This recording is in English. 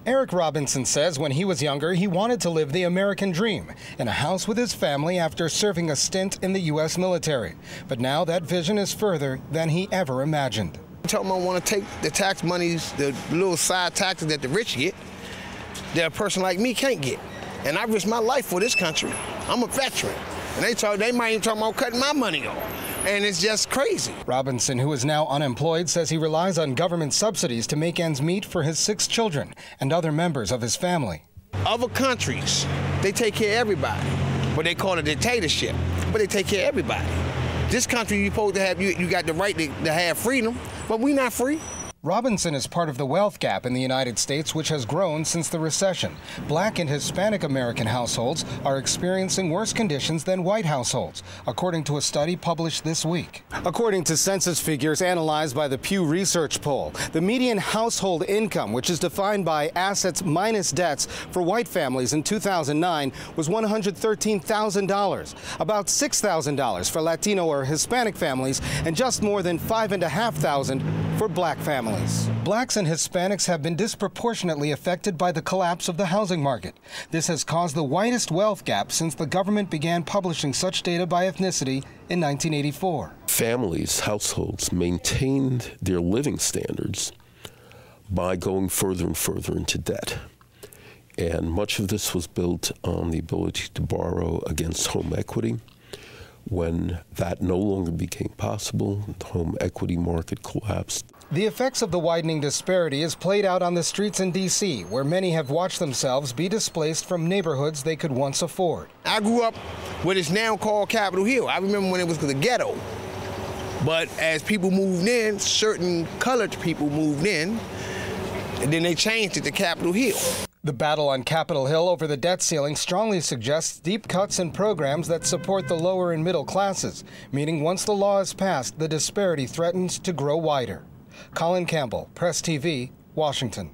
Eric Robinson says when he was younger, he wanted to live the American dream in a house with his family after serving a stint in the U.S. military. But now that vision is further than he ever imagined. I told him I want to take the tax monies, the little side taxes that the rich get, that a person like me can't get. And I risked my life for this country. I'm a veteran. And they might even talk about cutting my money off. And it's just crazy. Robinson, who is now unemployed, says he relies on government subsidies to make ends meet for his 6 children and other members of his family. Other countries, they take care of everybody. But they call it a dictatorship. But they take care of everybody. This country, you're supposed to have, you got the right to have freedom, but we're not free. Robinson is part of the wealth gap in the United States, which has grown since the recession. Black and Hispanic American households are experiencing worse conditions than white households, according to a study published this week. According to census figures analyzed by the Pew Research poll, the median household income, which is defined by assets minus debts for white families in 2009, was $113,000, about $6,000 for Latino or Hispanic families, and just more than $5,500 for black families. Blacks and Hispanics have been disproportionately affected by the collapse of the housing market. This has caused the widest wealth gap since the government began publishing such data by ethnicity in 1984. Families, households maintained their living standards by going further and further into debt. And much of this was built on the ability to borrow against home equity. When that no longer became possible, the home equity market collapsed. The effects of the widening disparity is played out on the streets in D.C., where many have watched themselves be displaced from neighborhoods they could once afford. I grew up what is now called Capitol Hill. I remember when it was the ghetto. But as people moved in, certain colored people moved in, and then they changed it to Capitol Hill. The battle on Capitol Hill over the debt ceiling strongly suggests deep cuts in programs that support the lower and middle classes, meaning once the law is passed, the disparity threatens to grow wider. Colin Campbell, Press TV, Washington.